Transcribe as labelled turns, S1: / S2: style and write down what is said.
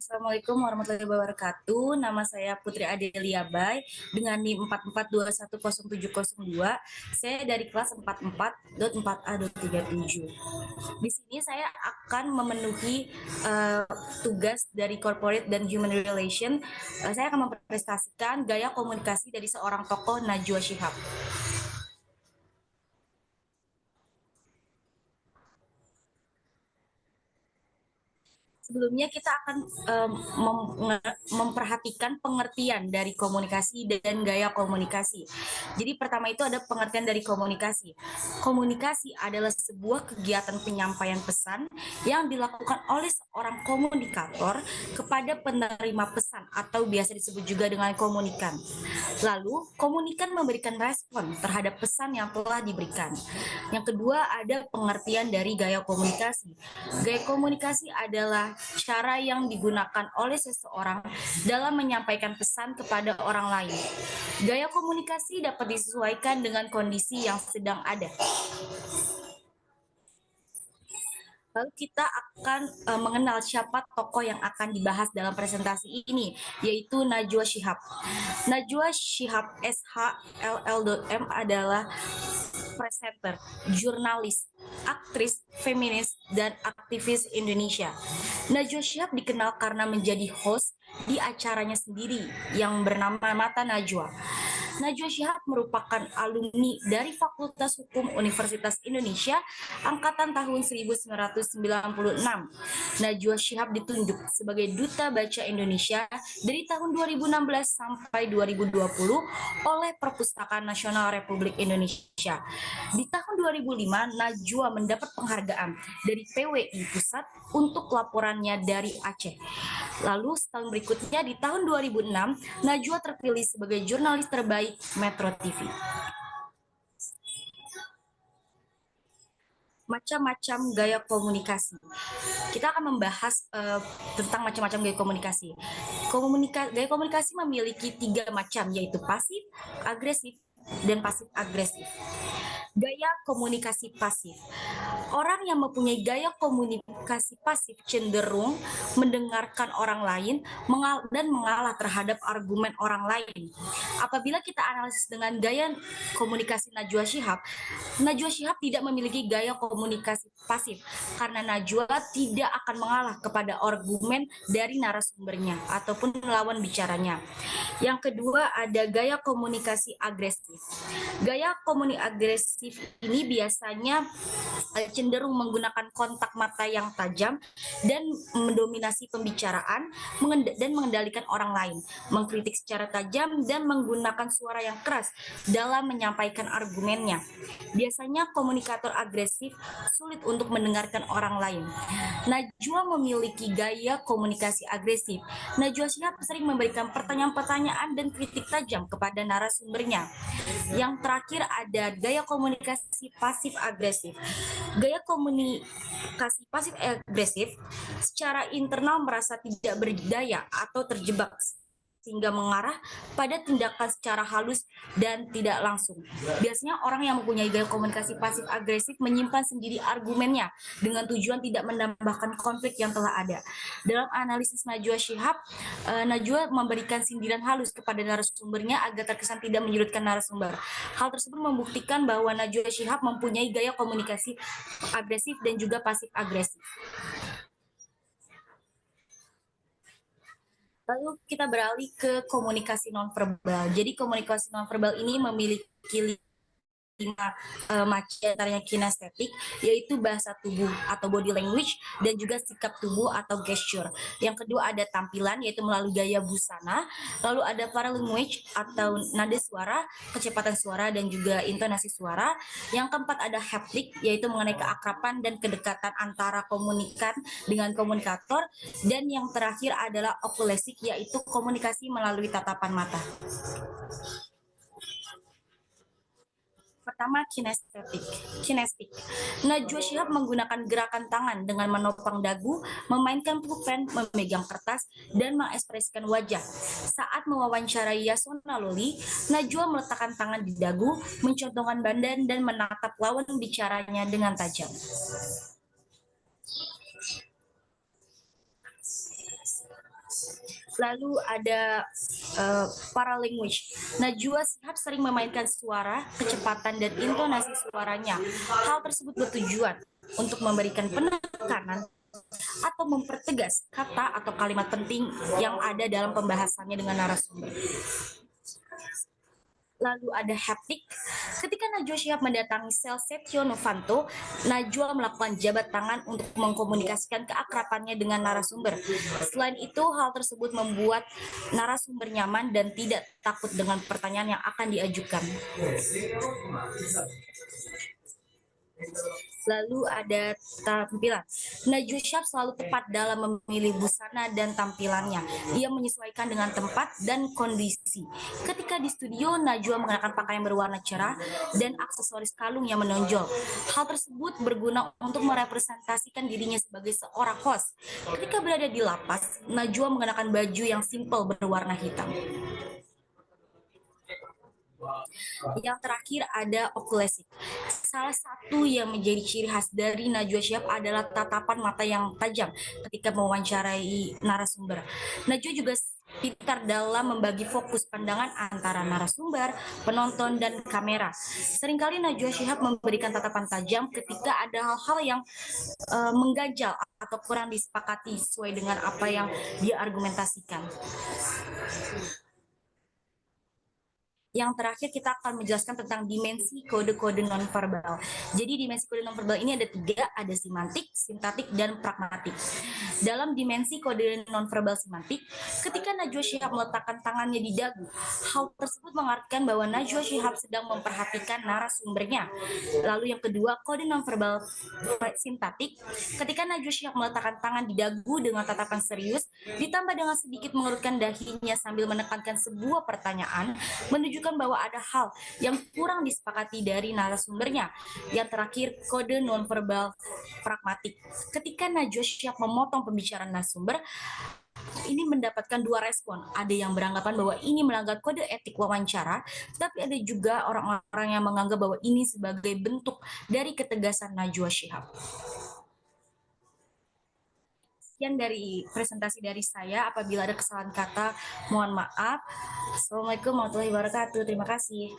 S1: Assalamualaikum warahmatullahi wabarakatuh. Nama saya Putri Adelia Bay dengan NIM 44210702. Saya dari kelas 44.4A.37. Di sini saya akan memenuhi tugas dari Corporate dan Human Relation. Saya akan mempresentasikan gaya komunikasi dari seorang tokoh Najwa Shihab. Sebelumnya kita akan memperhatikan pengertian dari komunikasi dan gaya komunikasi. Jadi pertama itu ada pengertian dari komunikasi. Komunikasi adalah sebuah kegiatan penyampaian pesan yang dilakukan oleh seorang komunikator kepada penerima pesan atau biasa disebut juga dengan komunikan. Lalu, komunikan memberikan respon terhadap pesan yang telah diberikan. Yang kedua ada pengertian dari gaya komunikasi. Gaya komunikasi adalah cara yang digunakan oleh seseorang dalam menyampaikan pesan kepada orang lain. Gaya komunikasi dapat disesuaikan dengan kondisi yang sedang ada. Lalu kita akan mengenal siapa tokoh yang akan dibahas dalam presentasi ini, yaitu Najwa Shihab. Najwa Shihab SH LL.M adalah presenter, jurnalis, aktris, feminis, dan aktivis Indonesia. Najwa Shihab dikenal karena menjadi host di acaranya sendiri yang bernama Mata Najwa. Najwa Shihab merupakan alumni dari Fakultas Hukum Universitas Indonesia angkatan tahun 1996. Najwa Shihab ditunjuk sebagai Duta Baca Indonesia dari tahun 2016 sampai 2020 oleh Perpustakaan Nasional Republik Indonesia. Di tahun 2005, Najwa mendapat penghargaan dari PWI Pusat untuk laporannya dari Aceh. Lalu setahun berikutnya di tahun 2006, Najwa terpilih sebagai jurnalis terbaik Metro TV. Macam-macam gaya komunikasi. Kita akan membahas tentang macam-macam gaya komunikasi. Gaya komunikasi memiliki 3 macam, yaitu pasif, agresif, dan pasif agresif. Gaya komunikasi pasif. Orang yang mempunyai gaya komunikasi pasif cenderung mendengarkan orang lain dan mengalah terhadap argumen orang lain. Apabila kita analisis dengan gaya komunikasi Najwa Shihab tidak memiliki gaya komunikasi pasif karena Najwa tidak akan mengalah kepada argumen dari narasumbernya ataupun lawan bicaranya. Yang kedua ada gaya komunikasi agresif. Gaya komunikasi agresif ini biasanya cenderung menggunakan kontak mata yang tajam dan mendominasi pembicaraan dan mengendalikan orang lain, mengkritik secara tajam dan menggunakan suara yang keras dalam menyampaikan argumennya. Biasanya komunikator agresif sulit untuk mendengarkan orang lain. Najwa memiliki gaya komunikasi agresif. Najwa Shihab sering memberikan pertanyaan-pertanyaan dan kritik tajam kepada narasumbernya. Yang terakhir ada gaya komunikasi pasif agresif. Gaya komunikasi pasif agresif secara internal merasa tidak berdaya atau terjebak sehingga mengarah pada tindakan secara halus dan tidak langsung. Biasanya orang yang mempunyai gaya komunikasi pasif agresif menyimpan sendiri argumennya dengan tujuan tidak menambahkan konflik yang telah ada. Dalam analisis Najwa Shihab, Najwa memberikan sindiran halus kepada narasumbernya agar terkesan tidak menyudutkan narasumber. Hal tersebut membuktikan bahwa Najwa Shihab mempunyai gaya komunikasi agresif dan juga pasif agresif. Lalu kita beralih ke komunikasi nonverbal. Jadi komunikasi nonverbal ini memiliki 5 macam, antaranya kinestetik, yaitu bahasa tubuh atau body language, dan juga sikap tubuh atau gesture. Yang kedua ada tampilan, yaitu melalui gaya busana. Lalu ada paralanguage atau nada suara, kecepatan suara, dan juga intonasi suara. Yang keempat ada haptik, yaitu mengenai keakraban dan kedekatan antara komunikan dengan komunikator. Dan yang terakhir adalah okulesik, yaitu komunikasi melalui tatapan mata. Pertama, kinestik. Najwa Shihab menggunakan gerakan tangan dengan menopang dagu, memainkan pulpen, memegang kertas, dan mengekspresikan wajah. Saat mewawancarai Yasona Loli, Najwa meletakkan tangan di dagu, mencontohkan badan dan menatap lawan bicaranya dengan tajam. Lalu ada paralanguage. Najwa Shihab sering memainkan suara, kecepatan, dan intonasi suaranya. Hal tersebut bertujuan untuk memberikan penekanan atau mempertegas kata atau kalimat penting yang ada dalam pembahasannya dengan narasumber. Lalu ada haptik. Ketika Najwa Shihab mendatangi sel Setio Novanto, Najwa melakukan jabat tangan untuk mengkomunikasikan keakrabannya dengan narasumber. Selain itu, hal tersebut membuat narasumber nyaman dan tidak takut dengan pertanyaan yang akan diajukan. Lalu ada tampilan. Najwa Shihab selalu tepat dalam memilih busana dan tampilannya. Ia menyesuaikan dengan tempat dan kondisi. Ketika di studio, Najwa mengenakan pakaian berwarna cerah dan aksesoris kalung yang menonjol. Hal tersebut berguna untuk merepresentasikan dirinya sebagai seorang host. Ketika berada di lapas, Najwa mengenakan baju yang simpel berwarna hitam. Yang terakhir ada okulesik. Salah satu yang menjadi ciri khas dari Najwa Shihab adalah tatapan mata yang tajam ketika mewawancarai narasumber. Najwa juga pintar dalam membagi fokus pandangan antara narasumber, penonton, dan kamera. Seringkali Najwa Shihab memberikan tatapan tajam ketika ada hal-hal yang mengganjal atau kurang disepakati sesuai dengan apa yang dia argumentasikan. Yang terakhir kita akan menjelaskan tentang dimensi kode-kode nonverbal. Jadi dimensi kode nonverbal ini ada 3, ada simantik, sintaktik, dan pragmatik. Dalam dimensi kode nonverbal simantik, ketika Najwa Shihab meletakkan tangannya di dagu, hal tersebut mengartikan bahwa Najwa Shihab sedang memperhatikan narasumbernya. Lalu yang kedua, kode nonverbal sintaktik, ketika Najwa Shihab meletakkan tangan di dagu dengan tatapan serius, ditambah dengan sedikit mengerutkan dahinya sambil menekankan sebuah pertanyaan, menunjukkan bahwa ada hal yang kurang disepakati dari narasumbernya. Yang terakhir, kode nonverbal pragmatik. Ketika Najwa Shihab memotong pembicaraan narasumber, ini mendapatkan 2 respon. Ada yang beranggapan bahwa ini melanggar kode etik wawancara, tapi ada juga orang-orang yang menganggap bahwa ini sebagai bentuk dari ketegasan Najwa Shihab. Sekian dari presentasi dari saya. Apabila ada kesalahan kata, mohon maaf. Assalamualaikum warahmatullahi wabarakatuh. Terima kasih.